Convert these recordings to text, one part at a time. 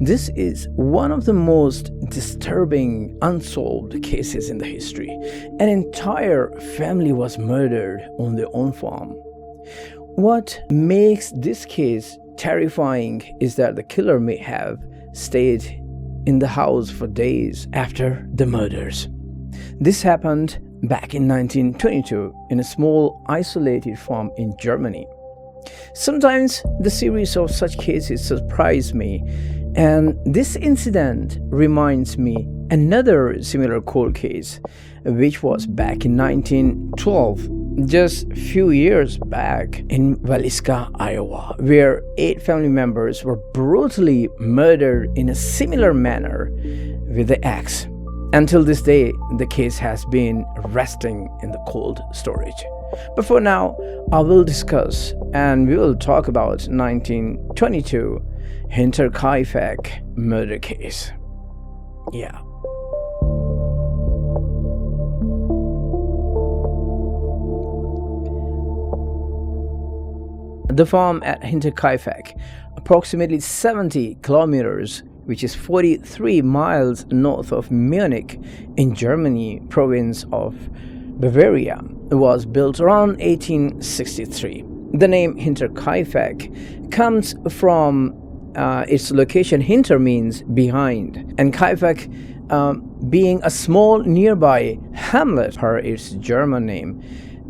This is one of the most disturbing unsolved cases in the history. An entire family was murdered on their own farm. What makes this case terrifying is that the killer may have stayed in the house for days after the murders. This happened back in 1922 in a small isolated farm in Germany. Sometimes the series of such cases surprise me, and this incident reminds me another similar cold case, which was back in 1912, just a few years back in Waleska, Iowa, where 8 family members were brutally murdered in a similar manner with the axe. Until this day, the case has been resting in the cold storage. But for now, I will discuss and we will talk about 1922 Hinterkaifeck murder case. Yeah. The farm at Hinterkaifeck, approximately 70 kilometers, which is 43 miles north of Munich in Germany, province of Bavaria, was built around 1863. The name Hinterkaifeck comes from its location. Hinter means behind, and Kaifeck being a small nearby hamlet per its German name.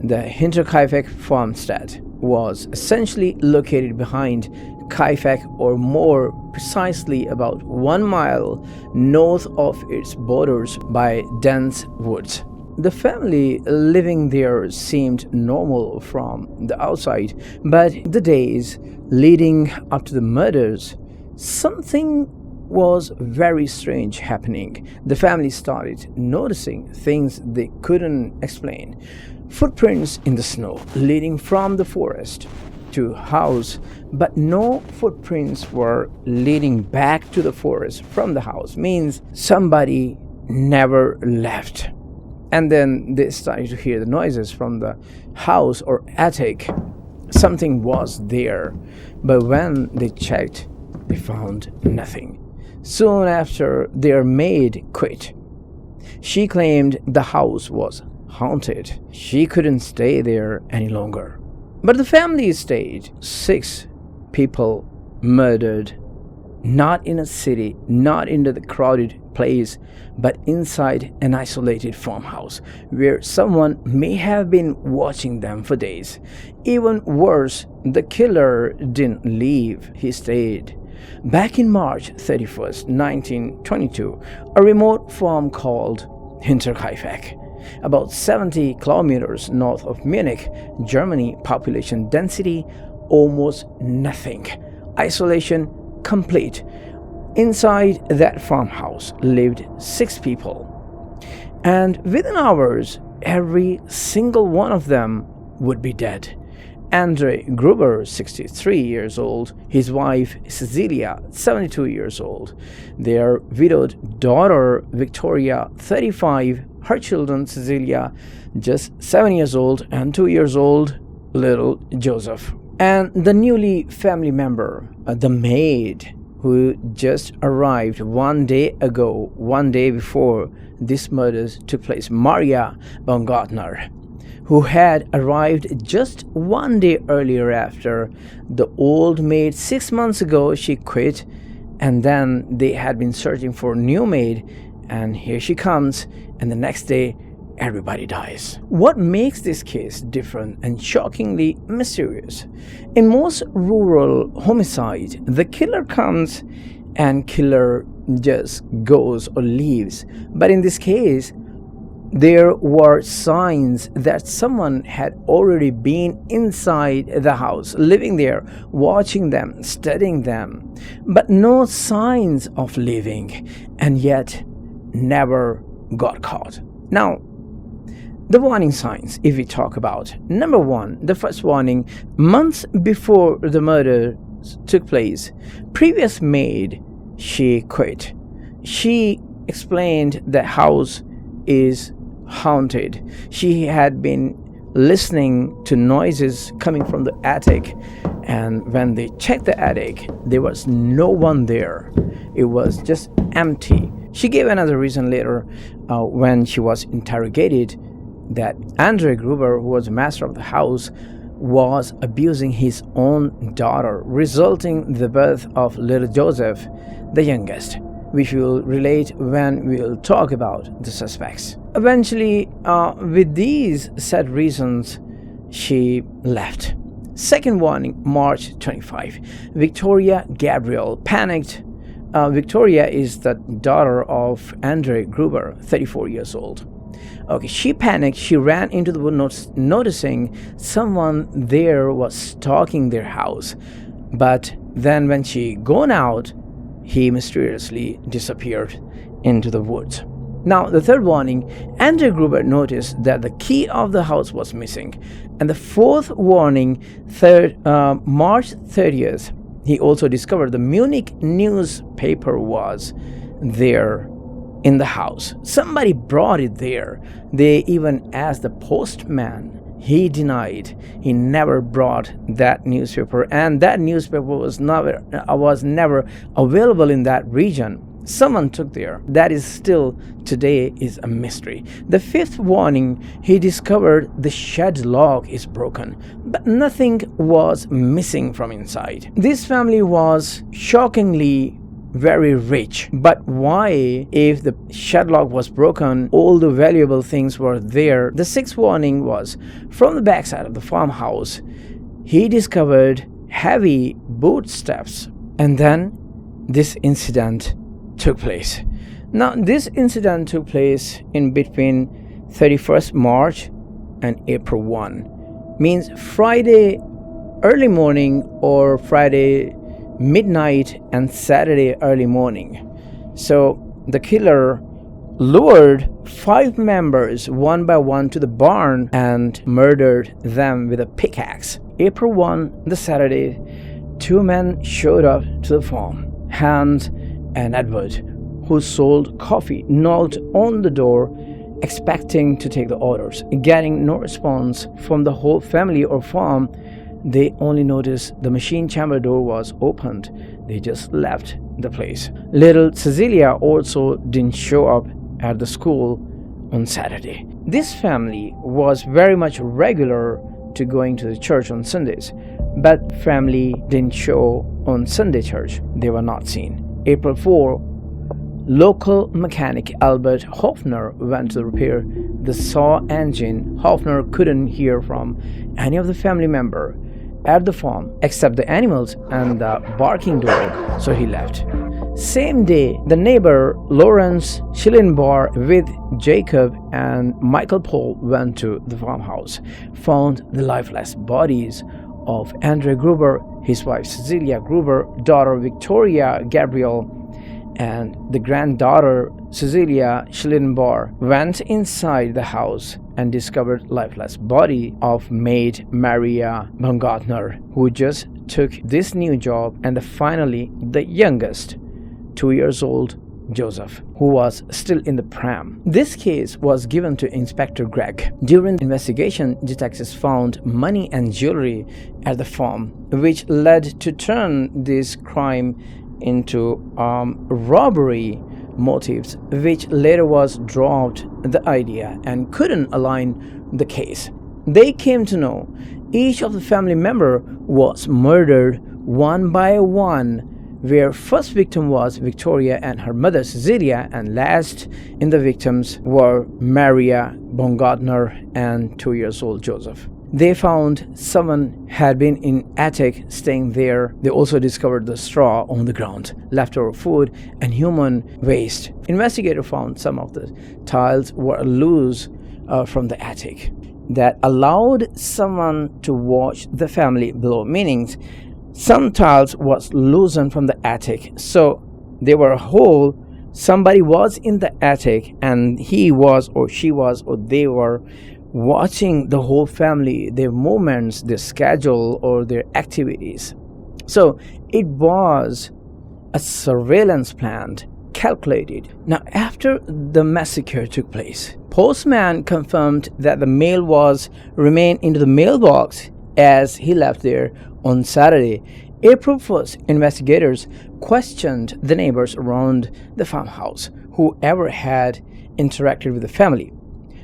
The Hinterkaifeck farmstead was essentially located behind Kaifeck, or more precisely about 1 mile north of its borders by dense woods. The family living there seemed normal from the outside, but the days leading up to the murders, something was very strange happening. The family started noticing things they couldn't explain. Footprints in the snow leading from the forest to house, but no footprints were leading back to the forest from the house. Means somebody never left. And then they started to hear the noises from the house or attic. Something was there, but when they checked, they found nothing. Soon after, their maid quit. She claimed the house was haunted. She couldn't stay there any longer. But the family stayed. 6 people murdered, not in a city, not in the crowded place, but inside an isolated farmhouse where someone may have been watching them for days. Even worse, the killer didn't leave, he stayed. Back in March 31st, 1922, a remote farm called Hinterkaifeck, about 70 kilometers north of Munich, Germany, population density almost nothing, isolation complete. Inside that farmhouse lived 6 people, and within hours, every single one of them would be dead. Andre Gruber, 63 years old, his wife Cecilia, 72 years old, their widowed daughter Victoria, 35, her children Cecilia, just 7 years old, and 2 years old, little Joseph. And the newly family member, the maid, who just arrived one day before these murders took place, Maria Baumgartner, who had arrived just 1 day earlier after the old maid. 6 months ago, she quit, and then they had been searching for a new maid, and here she comes, and the next day, everybody dies. What makes this case different and shockingly mysterious? In most rural homicide, the killer comes and killer just goes or leaves. But in this case, there were signs that someone had already been inside the house, living there, watching them, studying them, but no signs of leaving, and yet never got caught. Now, the warning signs, if we talk about, number 1, the first warning, months before the murder took place, previous maid, she quit. She explained the house is haunted. She had been listening to noises coming from the attic, And when they checked the attic, there was no one there. It was just empty. She gave another reason later when she was interrogated that Andre Gruber, who was the master of the house, was abusing his own daughter, resulting in the birth of little Joseph, the youngest, which we'll relate when we'll talk about the suspects. Eventually, with these said reasons, she left. Second warning, March 25. Victoria Gabriel panicked. Victoria is the daughter of Andre Gruber, 34 years old. Okay, she panicked. She ran into the woods, noticing someone there was stalking their house. But then when she gone out, he mysteriously disappeared into the woods. Now, the third warning, Andre Gruber noticed that the key of the house was missing. And the fourth warning, March 30th, he also discovered the Munich newspaper was there in the house. Somebody brought it there. They even asked the postman. He denied. He never brought that newspaper, and that newspaper was never available in that region. Someone took there. That is still today is a mystery. The fifth warning, he discovered the shed lock is broken, but nothing was missing from inside. This family was shockingly very rich. But why, if the shed lock was broken, all the valuable things were there? The sixth warning was, from the backside of the farmhouse, he discovered heavy boot steps. And then this incident took place. Now, this incident took place in between 31st March and April 1. Means Friday early morning or Friday midnight and Saturday early morning. So the killer lured 5 members one by one to the barn and murdered them with a pickaxe. April 1, the Saturday, 2 men showed up to the farm. Hans and Edward, who sold coffee, knocked on the door expecting to take the orders. Getting no response from the whole family or farm, they only noticed the machine chamber door was opened. They just left the place. Little Cecilia also didn't show up at the school on Saturday. This family was very much regular to going to the church on Sundays, but family didn't show on Sunday church. They were not seen. April 4, local mechanic Albert Hofner went to repair the saw engine. Hofner couldn't hear from any of the family member at the farm except the animals and the barking dog, so he left. Same day, the neighbor Lawrence Schillenbar with Jacob and Michael Paul went to the farmhouse, found the lifeless bodies of Andre Gruber, his wife Cecilia Gruber, daughter Victoria Gabriel, and the granddaughter Cecilia Schillenbar. Went inside the house and discovered lifeless body of maid Maria Baumgartner, who just took this new job, and finally the youngest, 2 years old Joseph, who was still in the pram. This case was given to Inspector Gregg. During the investigation, detectives found money and jewelry at the farm, which led to turn this crime into robbery motives, which later was dropped the idea and couldn't align the case. They came to know each of the family member was murdered one by one, where first victim was Victoria and her mother Cecilia, and last in the victims were Maria Baumgartner and 2 years old Joseph. They found someone had been in attic staying there. They also discovered the straw on the ground, leftover food, and human waste. Investigator found some of the tiles were loose from the attic that allowed someone to watch the family below, meaning some tiles was loosened from the attic, so they were whole. Somebody was in the attic and he was or she was or they were watching the whole family, their movements, their schedule, or their activities. So it was a surveillance plan, calculated. Now, after the massacre took place, postman confirmed that the mail was remained into the mailbox as he left there on Saturday, April 1st. Investigators questioned the neighbors around the farmhouse, whoever had interacted with the family.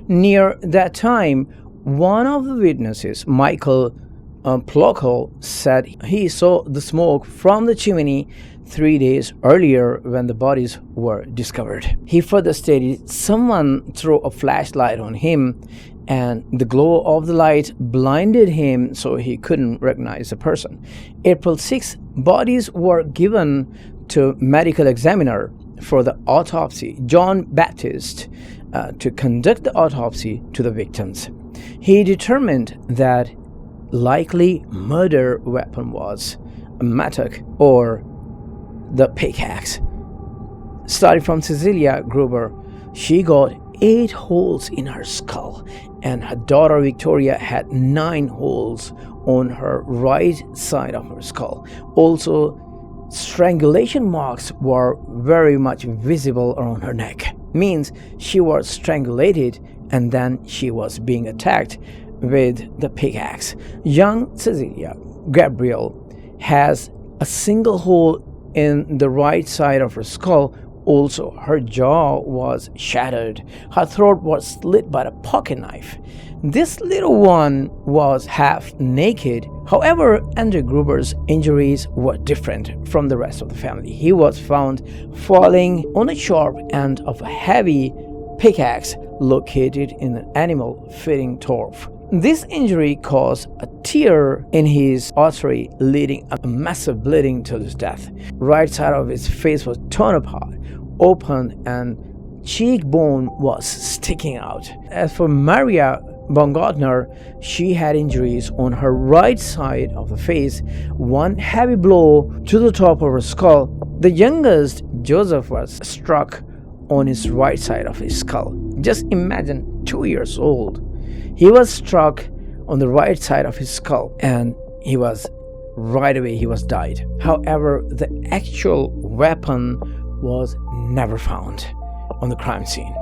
Near that time, one of the witnesses, Michael Plockel, said he saw the smoke from the chimney 3 days earlier when the bodies were discovered. He further stated someone threw a flashlight on him and the glow of the light blinded him so he couldn't recognize the person. April 6, bodies were given to medical examiner for the autopsy, John Baptist, to conduct the autopsy to the victims. He determined that likely murder weapon was a mattock or the pickaxe. Starting from Cecilia Gruber, she got 8 holes in her skull, and her daughter Victoria had 9 holes on her right side of her skull. Also, strangulation marks were very much visible around her neck. Means she was strangulated and then she was being attacked with the pickaxe. Young Cecilia Gabriel has a single hole in the right side of her skull. Also, her jaw was shattered. Her throat was slit by a pocket knife. This little one was half naked. However, Andrew Gruber's injuries were different from the rest of the family. He was found falling on the sharp end of a heavy pickaxe located in an animal feeding trough. This injury caused a tear in his artery, leading a massive bleeding till his death. Right side of his face was torn apart, open, and cheekbone was sticking out. As for Maria Baumgartner, she had injuries on her right side of the face, one heavy blow to the top of her skull. The youngest, Joseph, was struck on his right side of his skull. Just imagine, 2 years old. He was struck on the right side of his skull, and he was died. However, the actual weapon was never found on the crime scene.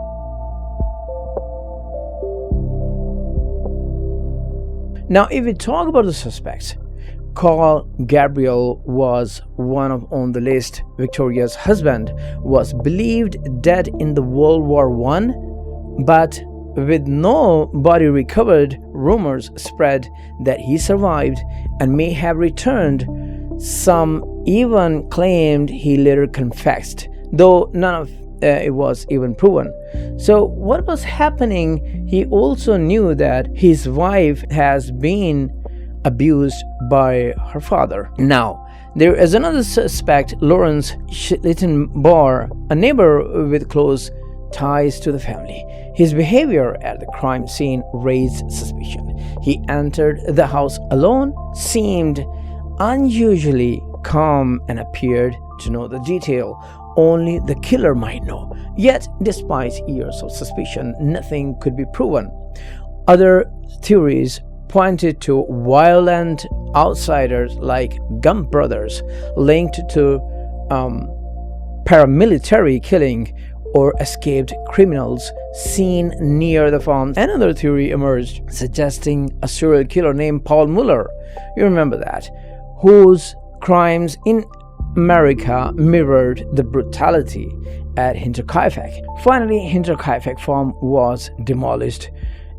Now, if we talk about the suspects, Carl Gabriel was one on the list. Victoria's husband was believed dead in the World War I, but with no body recovered, rumors spread that he survived and may have returned. Some even claimed he later confessed, though none of it was even proven. So what was happening? He also knew that his wife has been abused by her father. Now, there is another suspect, Lawrence Schlittenbauer, a neighbor with close ties to the family. His behavior at the crime scene raised suspicion. He entered the house alone, seemed unusually calm, and appeared to know the detail only the killer might know. Yet, despite years of suspicion, nothing could be proven. Other theories pointed to violent outsiders like Gump brothers linked to paramilitary killing or escaped criminals seen near the farm. Another theory emerged suggesting a serial killer named Paul Muller, you remember that, whose crimes in America mirrored the brutality at Hinterkaifeck. Finally, Hinterkaifeck farm was demolished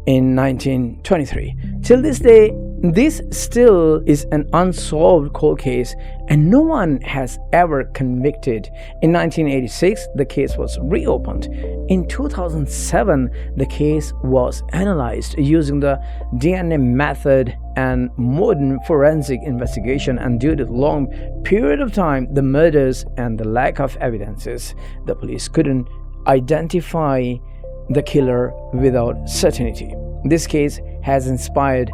in 1923. Till this day, this still is an unsolved cold case and no one has ever convicted. In 1986, the case was reopened. In 2007, the case was analyzed using the DNA method and modern forensic investigation, and due to the long period of time, the murders and the lack of evidences, the police couldn't identify the killer without certainty. This case has inspired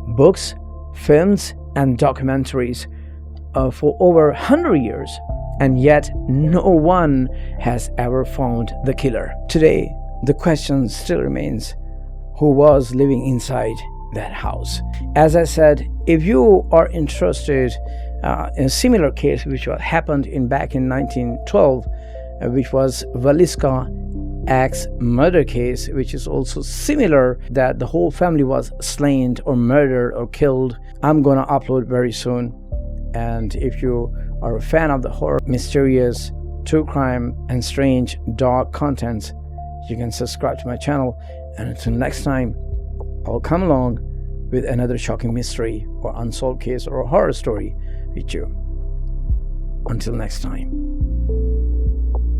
books, films, and documentaries for over 100 years, and yet no one has ever found the killer. Today, the question still remains: who was living inside that house? As I said, if you are interested in a similar case which happened back in 1912, which was Waliska axe murder case, which is also similar, that the whole family was slain or murdered or killed. I'm gonna upload very soon. And if you are a fan of the horror, mysterious, true crime, and strange dark contents, you can subscribe to my channel. And until next time, I'll come along with another shocking mystery or unsolved case or a horror story with you. Until next time.